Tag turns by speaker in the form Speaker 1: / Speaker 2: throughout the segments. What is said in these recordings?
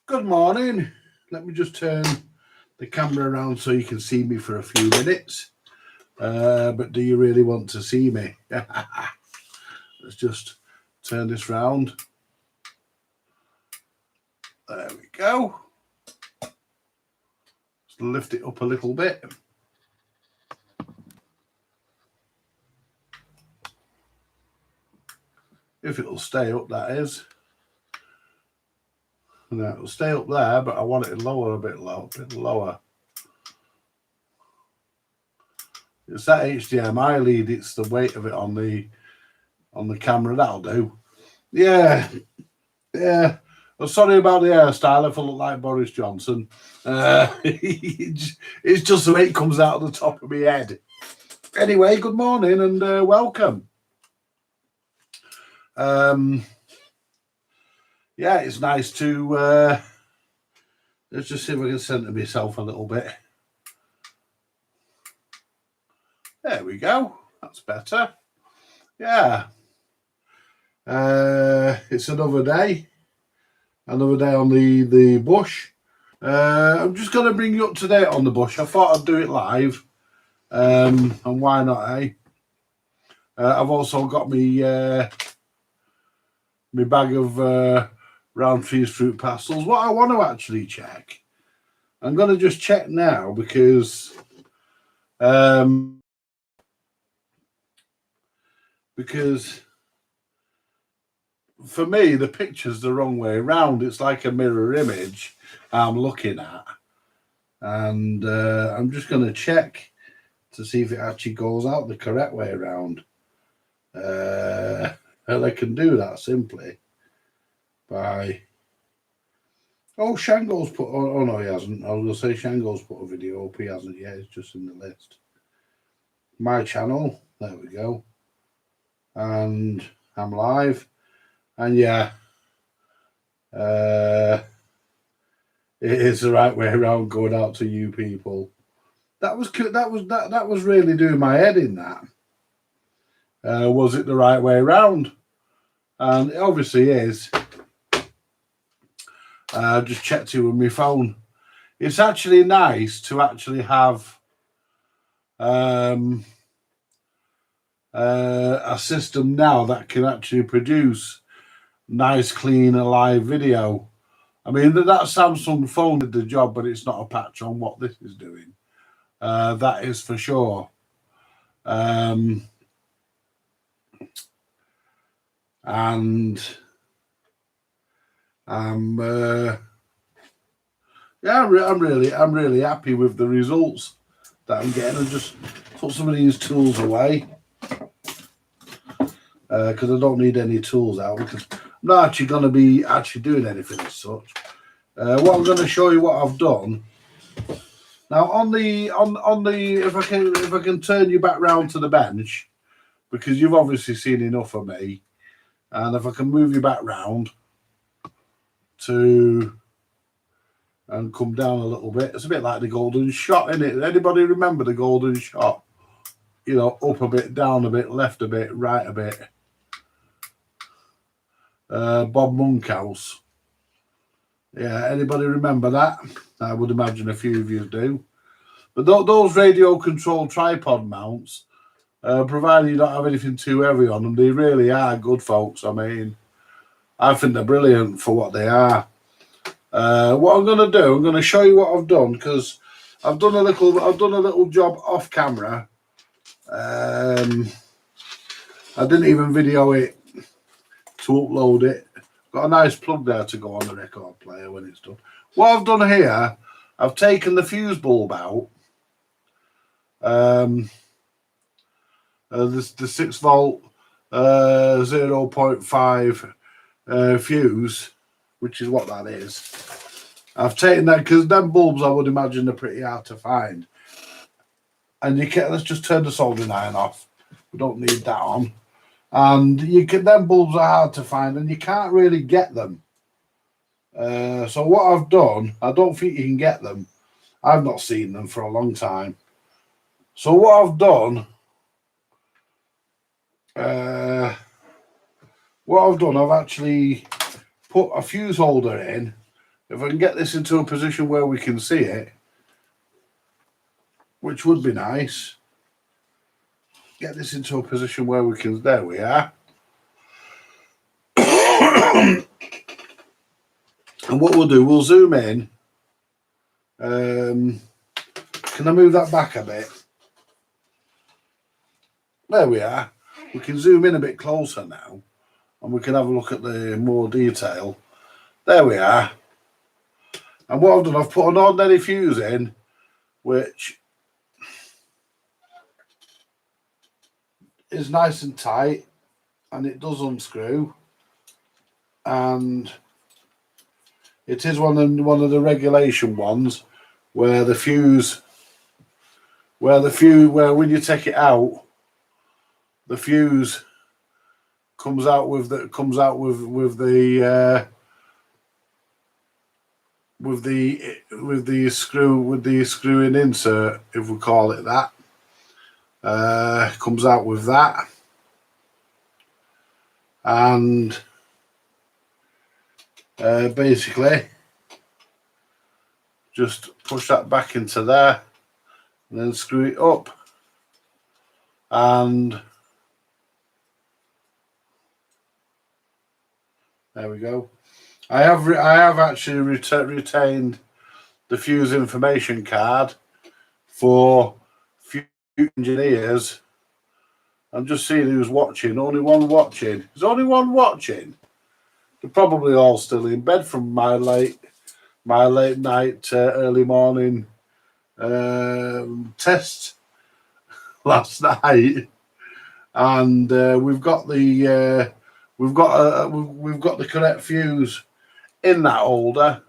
Speaker 1: Good morning. Let me just turn the camera around so you can see me for a few minutes. But do you really want to see me? Let's just turn this round. There we go. Just lift it up a little bit. If it'll stay up, that is. No, it'll stay up there, but I want it lower, a bit lower. It's that HDMI lead. It's the weight of it on the camera. That'll do. Yeah. Well, sorry about the hairstyle. If I look like Boris Johnson, it's just the way it comes out of the top of my head. Anyway, good morning and welcome. Yeah, it's nice to let's just see if I can center myself a little bit. There we go. That's better. Yeah. It's another day on the bush. I'm just going to bring you up to date on the bush. I thought I'd do it live, and why not, eh? I've also got my bag of round trees fruit pastels. What I want to actually check, I'm going to just check now because for me the picture's the wrong way around. It's like a mirror image I'm looking at, and I'm just going to check to see if it actually goes out the correct way around. And I can do that simply by Shango's put oh no, he hasn't. I was going to say Shango's put a video up. He hasn't yet. It's just in the list. My channel, there we go, and I'm live, and yeah, it is the right way around going out to you people. That was really doing my head in. That was it the right way around? And it obviously is. I just checked it with my phone. It's actually nice to actually have a system now that can actually produce nice, clean, alive video. I mean, that Samsung phone did the job, but it's not a patch on what this is doing. That is for sure. And I'm really happy with the results that I'm getting. I just put some of these tools away because I don't need any tools out, because I'm not actually going to be doing anything as such. What I'm going to show you what I've done now on the if I can turn you back round to the bench, because you've obviously seen enough of me, and if I can move you back round to and come down a little bit. It's a bit like the golden shot, isn't it? Anybody remember the golden shot? You know, up a bit, down a bit, left a bit, right a bit. Bob Monkhouse. Yeah, anybody remember that? I would imagine a few of you do. But those radio controlled tripod mounts, provided you don't have anything too heavy on them, they really are good, folks. I mean, I think they're brilliant for what they are. What I'm going to do, I'm going to show you what I've done, because I've done a little job off camera. I didn't even video it to upload it. Got a nice plug there to go on the record player when it's done. What I've done here, I've taken the fuse bulb out. The 6 volt 0.5 fuse, which is what that is. I've taken that because them bulbs, I would imagine, are pretty hard to find. And you can, let's just turn the soldering iron off. We don't need that on. And them bulbs are hard to find, and you can't really get them. So what I've done, I don't think you can get them. I've not seen them for a long time. So what I've done, I've actually put a fuse holder in, If I can get this into a position where we can see it, which would be nice. Get this into a position where we can, there we are. And what we'll do, we'll zoom in. Can I move that back a bit? There we are. We can zoom in a bit closer now, and we can have a look at the more detail. There we are. And what I've done, I've put an ordinary fuse in, which is nice and tight, and it does unscrew. And it is one of the regulation ones where the fuse, where when you take it out, the fuse comes out with the screwing insert, if we call it that. Comes out with that, and basically just push that back into there and then screw it up, and there we go. I have actually retained the fuse information card for few engineers. I'm just seeing who's watching. Only one watching. There's only one watching. They're probably all still in bed from my late night, early morning test last night, and we've got the correct fuse in that holder.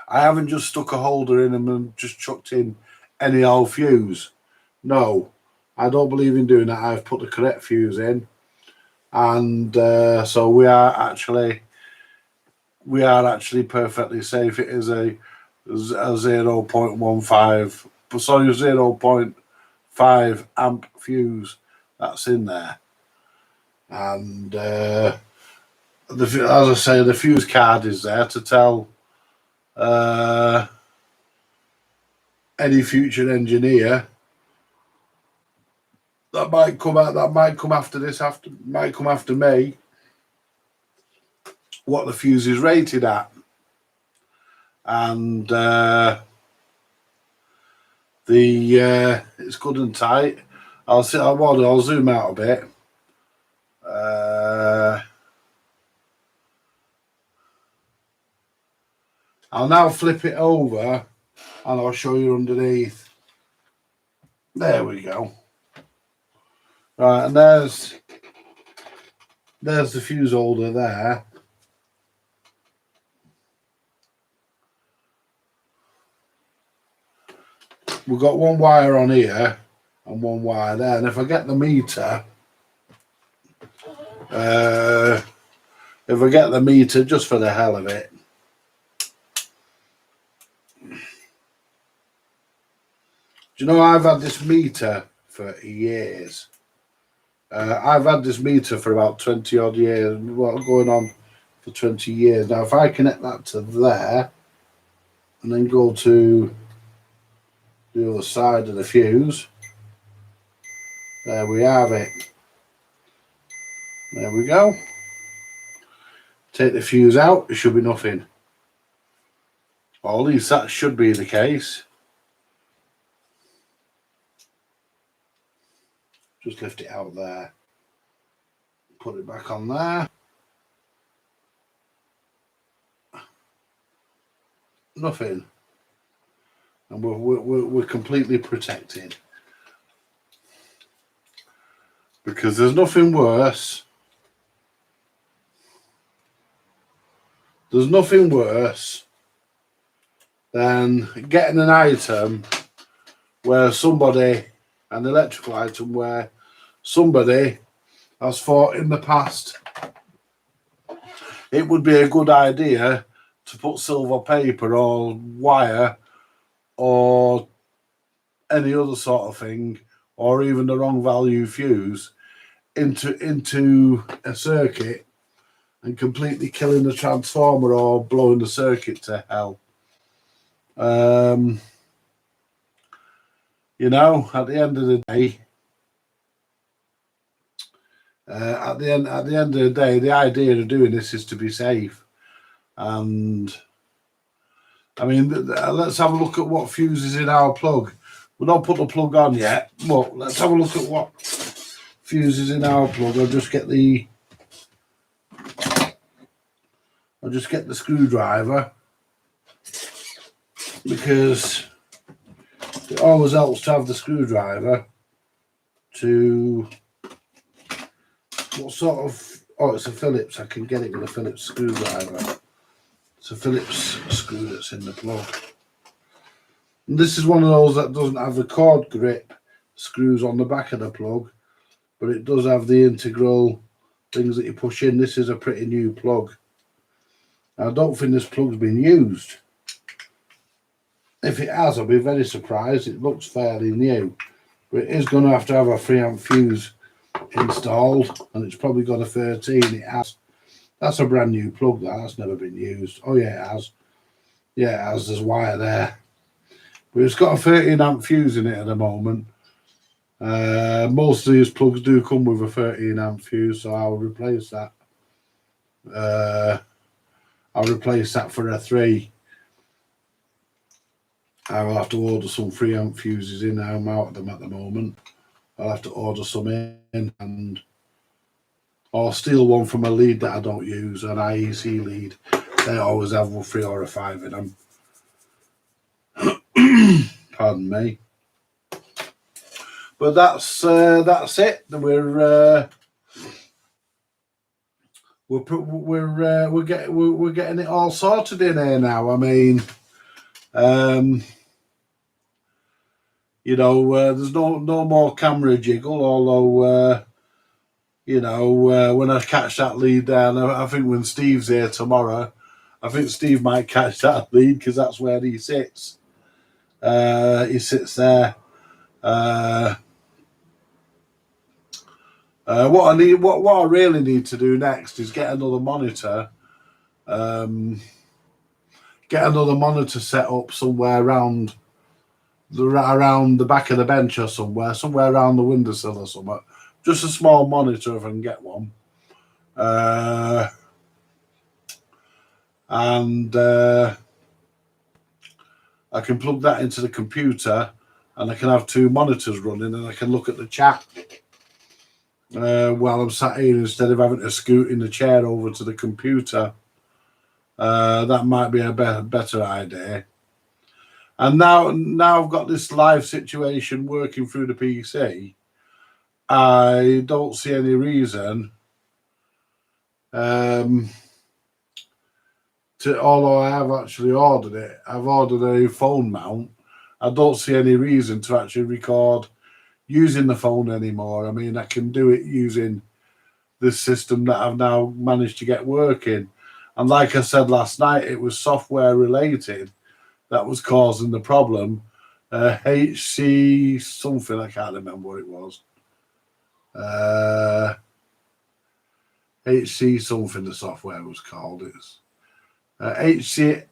Speaker 1: I haven't just stuck a holder in and just chucked in any old fuse. No, I don't believe in doing that. I've put the correct fuse in, and so we are actually perfectly safe. It is a 0.15, sorry, 0.5 amp fuse that's in there, and as I say, the fuse card is there to tell any future engineer that might come after me, what the fuse is rated at, and it's good and tight. I'll zoom out a bit. I'll now flip it over and I'll show you underneath. There we go. Right, and there's the fuse holder there. We've got one wire on here and one wire there, and if I get the meter, just for the hell of it, do you know I've had this meter for years? I've had this meter for about 20 odd years, going on for 20 years. Now, if I connect that to there and then go to the other side of the fuse, there we have it. There we go. Take the fuse out, there should be nothing. Or at least that should be the case. Just lift it out there. Put it back on there. Nothing. And we're completely protected. Because there's nothing worse. There's nothing worse than getting an item where somebody, an electrical item where somebody has thought in the past it would be a good idea to put silver paper or wire or any other sort of thing, or even the wrong value fuse into a circuit and completely killing the transformer or blowing the circuit to hell. You know, at the end of the day, the idea of doing this is to be safe. And I mean, let's have a look at what fuse is in our plug. We don't put the plug on yet, but let's have a look at what fuse is in our plug. I'll just get the screwdriver, because it always helps to have the screwdriver to what sort of, oh, it's a Phillips. I can get it with a Phillips screwdriver. It's a Phillips screw that's in the plug. And this is one of those that doesn't have the cord grip screws on the back of the plug, but it does have the integral things that you push in. This is a pretty new plug. I don't think this plug's been used. If it has, I'll be very surprised. It looks fairly new, but it is going to have a 3 amp fuse installed, and it's probably got a 13. It has. That's a brand new plug. That's never been used. Oh yeah, it has. Yeah, it has. There's wire there, but it's got a 13 amp fuse in it at the moment. Most of these plugs do come with a 13 amp fuse, so I'll replace that. I'll replace that for a 3. I will have to order some 3 amp fuses in. I'm out of them at the moment. I'll have to order some in, or steal one from a lead that I don't use, an IEC lead. They always have a 3 or a 5 in them. Pardon me. But that's it. We're getting it all sorted in here now. I mean, you know, there's no more camera jiggle. Although, you know, when I catch that lead down, I think when Steve's here tomorrow, I think Steve might catch that lead, because that's where he sits. He sits there. What I really need to do next is get another monitor. Get another monitor set up somewhere around the back of the bench, or somewhere around the windowsill or somewhere. Just a small monitor if I can get one. And I can plug that into the computer, and I can have 2 monitors running, and I can look at the chat while I'm sat here, instead of having to scoot in the chair over to the computer. That might be a better idea. And now I've got this live situation working through the PC. I don't see any reason although I have actually ordered it. I've ordered a phone mount. I don't see any reason to actually record using the phone anymore. I mean, I can do it using this system that I've now managed to get working. And like I said last night, it was software related that was causing the problem. HC something, I can't remember what it was. HC something the software was called. It's NCH.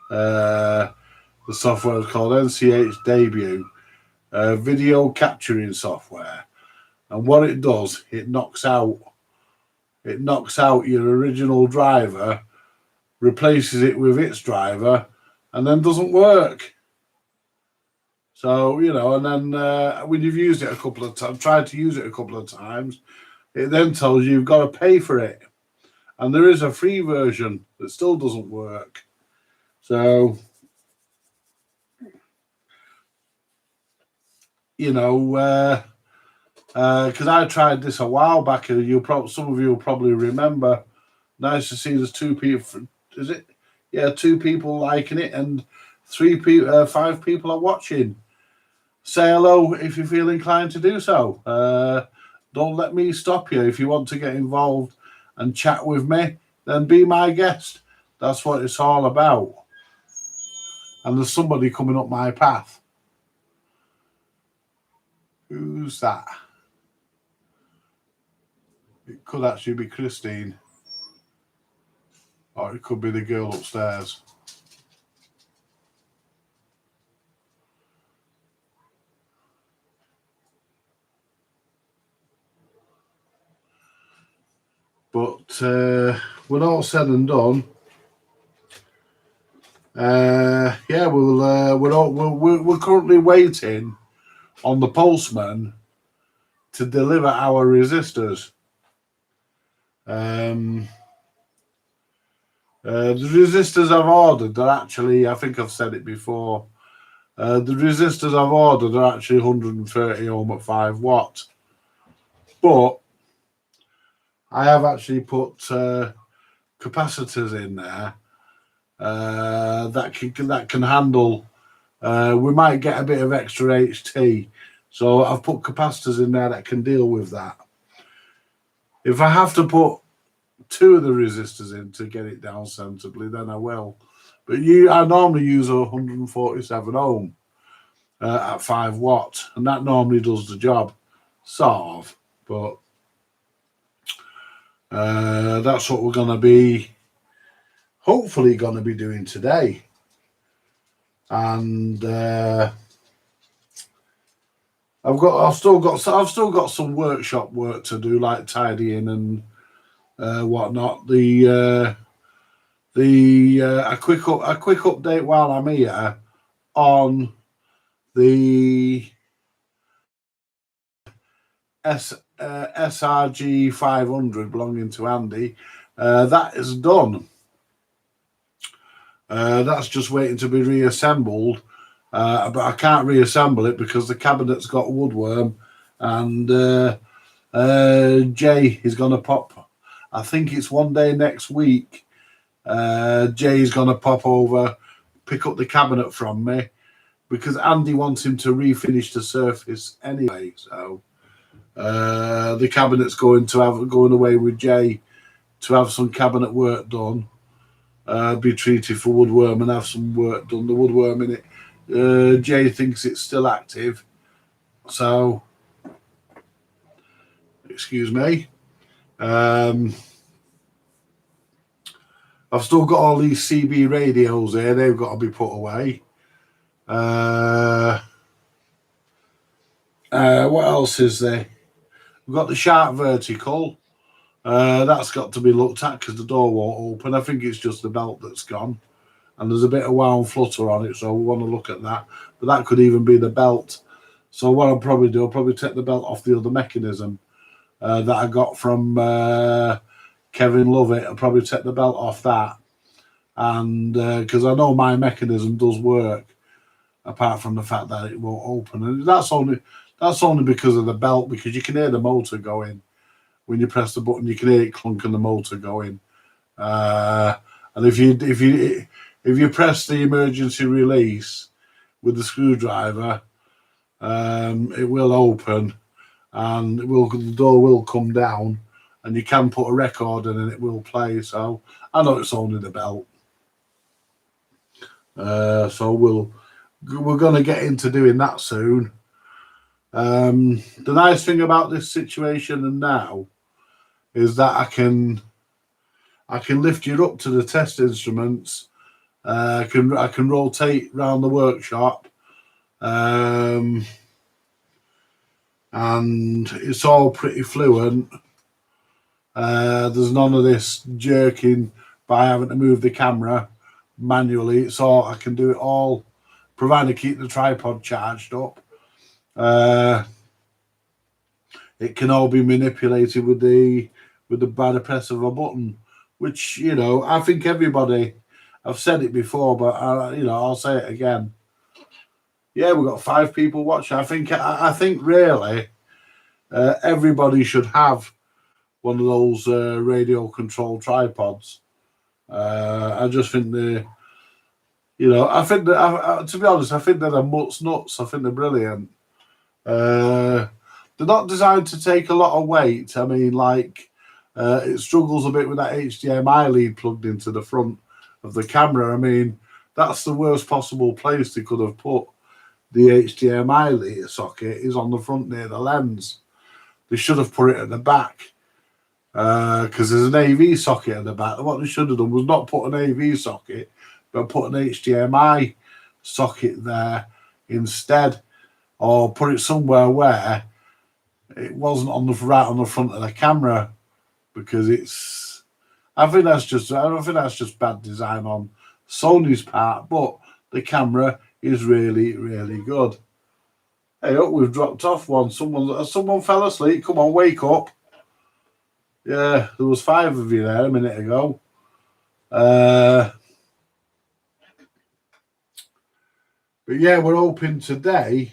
Speaker 1: The software is called NCH Debut, video capturing software. And what it does, it knocks out your original driver, replaces it with its driver, and then doesn't work. So, you know, and then when you've used it a couple of times, tried to use it a couple of times, it then tells you you've got to pay for it. And there is a free version that still doesn't work. So, you know, because I tried this a while back, and some of you will probably remember. Nice to see there's 2 people. Is it? Yeah, 2 people liking it, and 5 people are watching. Say hello if you feel inclined to do so. Don't let me stop you. If you want to get involved and chat with me, then be my guest. That's what it's all about. And there's somebody coming up my path. Who's that? It could actually be Christine. Or it could be the girl upstairs. But when all said and done, yeah, we're currently waiting on the postman to deliver our resistors. The resistors I've ordered, they're actually, I think I've said it before, the resistors I've ordered are actually 130 ohm at 5 watt. But I have actually put capacitors in there that can handle. We might get a bit of extra HT, so I've put capacitors in there that can deal with that. If I have to put 2 of the resistors in to get it down sensibly, then I will. But I normally use 147 ohm at 5 watt, and that normally does the job, sort of. But that's what we're going to be, hopefully, going to be doing today. And I've still got some workshop work to do, like tidying and whatnot. A quick update while I'm here on the SRG 500 belonging to Andy. That is done. That's just waiting to be reassembled, but I can't reassemble it because the cabinet's got woodworm, and Jay is going to pop. I think it's one day next week. Jay's going to pop over, pick up the cabinet from me, because Andy wants him to refinish the surface anyway. So the cabinet's going away with Jay to have some cabinet work done. Be treated for woodworm and have some work done. The woodworm in it, Jay thinks it's still active, so excuse me. I've still got all these CB radios here. They've got to be put away. What else is there? We've got the Sharp vertical. That's got to be looked at because the door won't open. I think it's just the belt that's gone, and there's a bit of wow and flutter on it, so we want to look at that. But that could even be the belt. So what I'll probably do, I'll probably take the belt off the other mechanism that I got from Kevin Lovett. I'll probably take the belt off that, and because I know my mechanism does work, apart from the fact that it won't open, and that's only because of the belt, because you can hear the motor going. When you press the button, you can hear it clunk and the motor going. And if you press the emergency release with the screwdriver, it will open, and the door will come down, and you can put a record in and it will play. So I know it's only the belt. So we're going to get into doing that soon. The nice thing about this situation and now is that I can lift you up to the test instruments. I can rotate around the workshop, and it's all pretty fluent. There's none of this jerking by having to move the camera manually. It's all, I can do it all, provided I keep the tripod charged up. It can all be manipulated by the press of a button, which, I think everybody, I've said it before, but I'll say it again. Yeah, we've got 5 people watching. I think really everybody should have one of those radio controlled tripods. I just think to be honest, I think they're nuts. I think they're brilliant. They're not designed to take a lot of weight. I mean, it struggles a bit with that HDMI lead plugged into the front of the camera. I mean, that's the worst possible place they could have put the HDMI socket is on the front near the lens. They should have put it at the back because there's an AV socket at the back. What they should have done was not put an AV socket, but put an HDMI socket there instead, or put it somewhere where it wasn't on the right on the front of the camera, because it's. I think that's just bad design on Sony's part, but the camera is really, really good. Hey, look, we've dropped off one. Someone fell asleep. Come on, wake up. Yeah, there was 5 of you there a minute ago. But yeah, we're hoping today.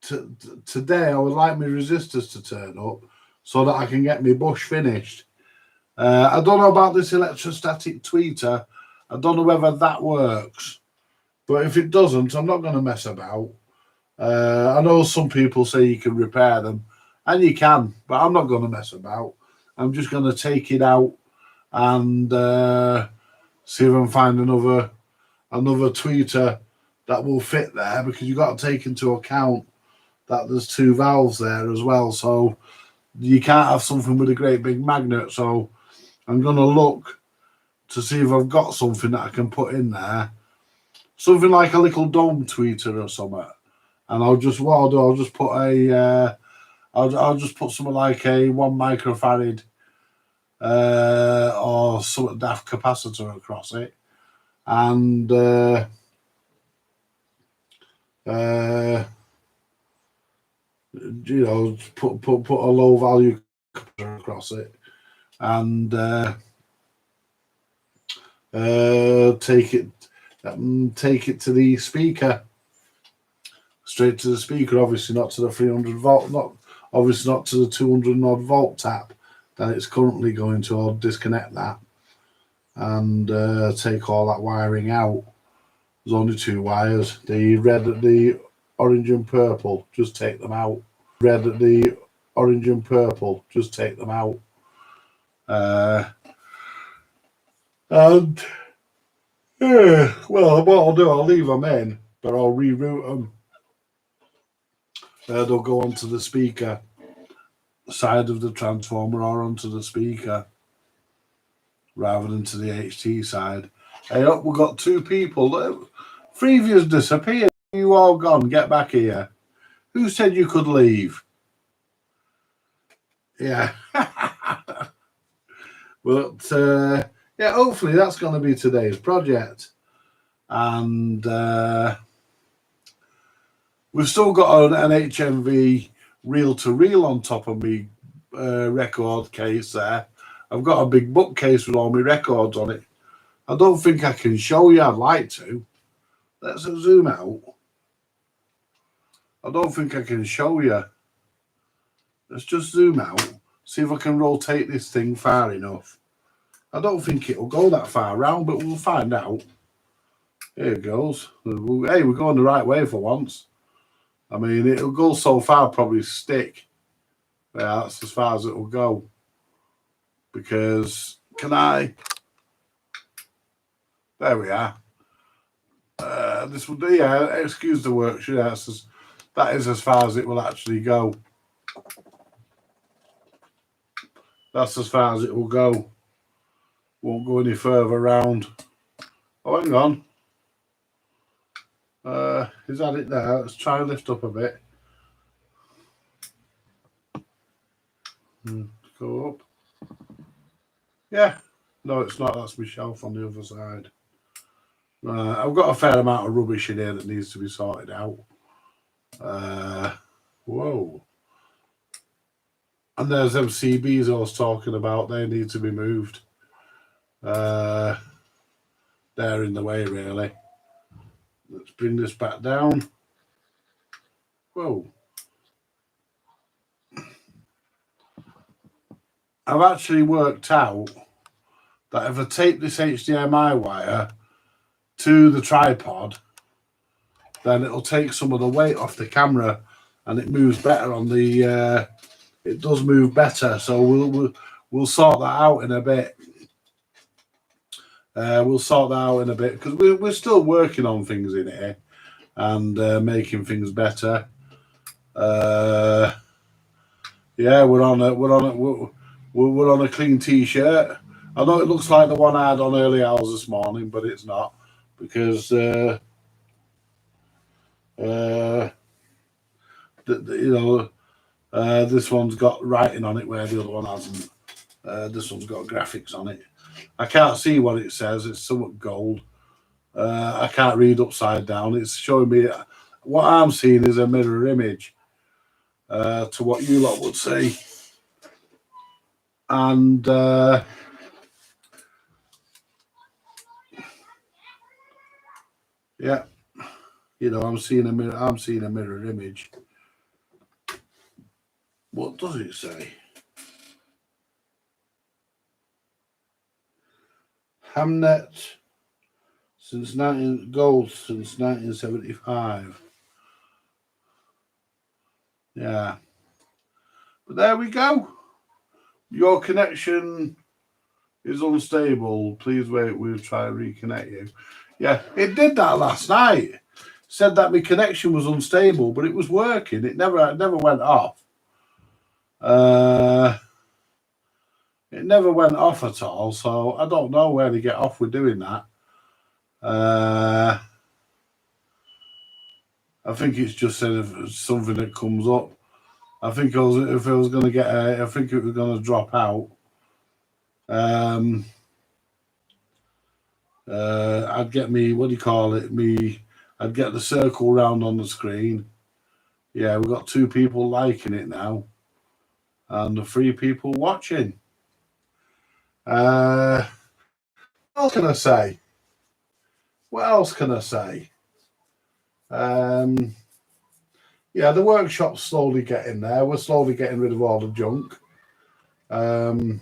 Speaker 1: Today, I would like my resistors to turn up so that I can get my bush finished. I don't know about this electrostatic tweeter. I don't know whether that works. But if it doesn't, I'm not going to mess about. I know some people say you can repair them, and you can, but I'm not going to mess about. I'm just going to take it out and see if I can find another tweeter that will fit there, because you've got to take into account that there's 2 valves there as well. So you can't have something with a great big magnet. So I'm going to look to see if I've got something that I can put in there. Something like a little dome tweeter or something. And I'll just put a I'll just put something like a 1 microfarad or some daft capacitor across it, and you know, put a low value capacitor across it, and take it to the speaker. Straight to the speaker, obviously not to the 300 volt, not to the 200 odd volt tap that it's currently going to. I'll disconnect that and take all that wiring out. There's only 2 wires, the red, the orange and purple, just take them out. Red, the orange and purple, just take them out. And yeah, well, what I'll do, I'll leave them in, but I'll reroute them. They'll go onto the speaker side of the transformer or onto the speaker rather than to the HT side. Hey, look, we've got 2 people. 3 of you disappeared. You all gone. Get back here. Who said you could leave? Yeah. But yeah, hopefully that's going to be today's project. And we've still got an HMV reel-to-reel on top of me record case there. I've got a big bookcase with all my records on it. I don't think I can show you. I'd like to. Let's zoom out. I don't think I can show you. Let's just zoom out. See if I can rotate this thing far enough. I don't think it'll go that far around, but we'll find out. Here it goes. Hey, we're going the right way for once. I mean, it'll go so far, probably stick. Yeah, that's as far as it'll go. Because, can I? There we are. This will do, yeah, excuse the work. Yeah, that is as far as it will actually go. That's as far as it will go. Won't go any further around. Oh, hang on. Is that it there? Let's try and lift up a bit. Go up. Yeah. No, it's not. That's my shelf on the other side. I've got a fair amount of rubbish in here that needs to be sorted out. Whoa. And there's them CBs I was talking about. They need to be moved. They're in the way, really. Let's bring this back down. Whoa. I've actually worked out that if I tape this HDMI wire to the tripod, then it'll take some of the weight off the camera and it moves better on the it does move better. So we'll sort that out in a bit. We'll sort that out in a bit because we're still working on things in here. and making things better. Yeah, we're on a clean t-shirt. I know it looks like the one I had on early hours this morning, but it's not, because this one's got writing on it where the other one hasn't. This one's got graphics on it. I can't see what it says. It's somewhat gold. I can't read upside down. It's showing me what I'm seeing is a mirror image to what you lot would see. And yeah, I'm seeing a mirror. I'm seeing a mirror image. What does it say? Hamnet since gold since 1975. Yeah, but there we go. Your connection is unstable. Please wait. We'll try to reconnect you. Yeah, it did that last night. Said that my connection was unstable, but it was working. It never went off. It never went off at all. So I don't know where they get off with doing that. I think it's just something that comes up. I think if I was going to get, I think it was going to drop out. I'd get me, what do you call it? I'd get the circle round on the screen. Yeah, we've got 2 people liking it now, and the 3 people watching. What else can I say? What else can I say? Yeah, the workshop's slowly getting there. We're slowly getting rid of all the junk. What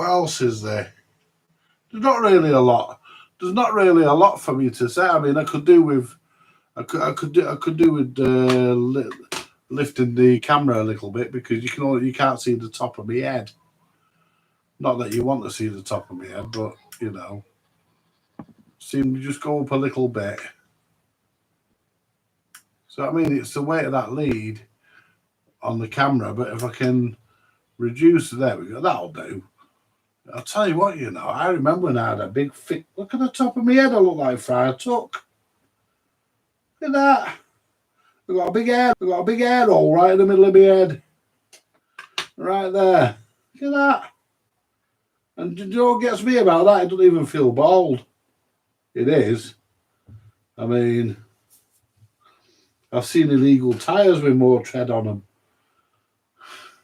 Speaker 1: else is there? There's not really a lot. There's not really a lot for me to say. I mean, I could do with lifting the camera a little bit, because you can't see the top of my head. Not that you want to see the top of my head, but seem to just go up a little bit. So I mean, it's the weight of that lead on the camera, but if I can reduce, there we go, that'll do. I'll tell you what, I remember when I had a big thick, look at the top of my head, I look like Friar Tuck. Look at that. I've got a big hair hole right in the middle of my head. Right there. Look at that. And you know what gets me about that? It doesn't even feel bald. It is. I mean, I've seen illegal tyres with more tread on them.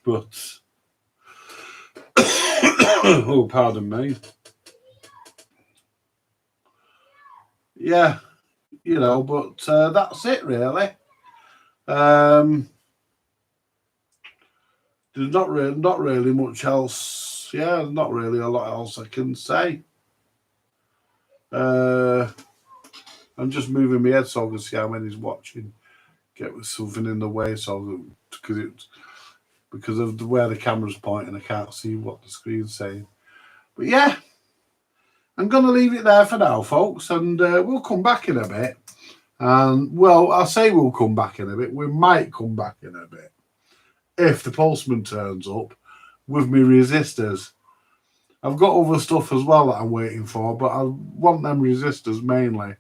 Speaker 1: But, oh, pardon me. Yeah, but that's it really. There's not really much else. Yeah, not really a lot else I can say. I'm just moving my head so I can see how many's watching. Get with something in the way, because of where the camera's pointing, I can't see what the screen's saying. But yeah, I'm going to leave it there for now, folks, and we'll come back in a bit. And, well, I'll say we'll come back in a bit. We might come back in a bit if the postman turns up with me resistors. I've got other stuff as well that I'm waiting for, but I want them resistors mainly.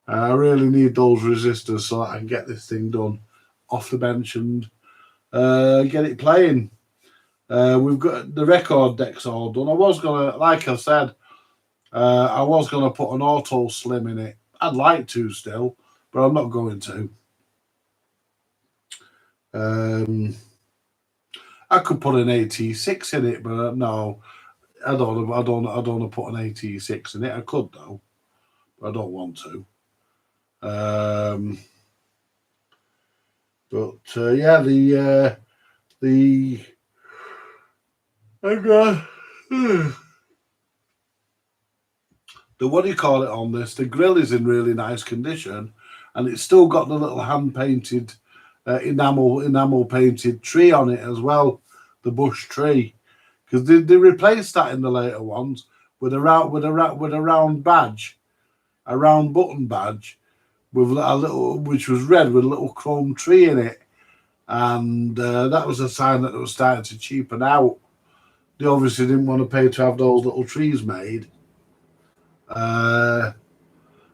Speaker 1: I really need those resistors so that I can get this thing done off the bench and get it playing. We've got the record decks all done. I was going to, like I said, I was going to put an auto slim in it. I'd like to still, but I'm not going to. I could put an AT6 in it, but no, I don't want to put an AT6 in it. I could though, but I don't want to. Yeah, the what do you call it on this? The grill is in really nice condition, and it's still got the little hand painted enamel painted tree on it as well, the bush tree, because they replaced that in the later ones with a round badge, a round button badge with a little, which was red with a little chrome tree in it, and that was a sign that it was starting to cheapen out. They obviously didn't want to pay to have those little trees made,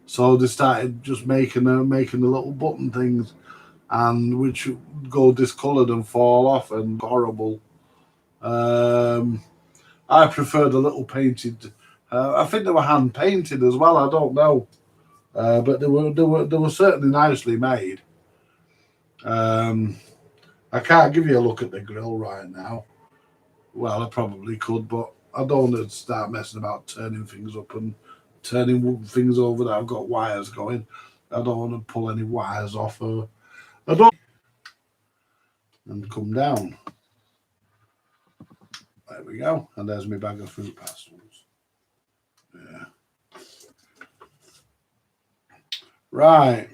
Speaker 1: so they started just making the little button things, and which go discoloured and fall off and horrible. I prefer the little painted. I think they were hand painted as well. I don't know, but they were certainly nicely made. I can't give you a look at the grill right now. Well, I probably could, but I don't want to start messing about turning things up and turning things over that I've got wires going. I don't want to pull any wires off. I don't. And come down. There we go. And there's my bag of fruit pastels. Yeah. Right.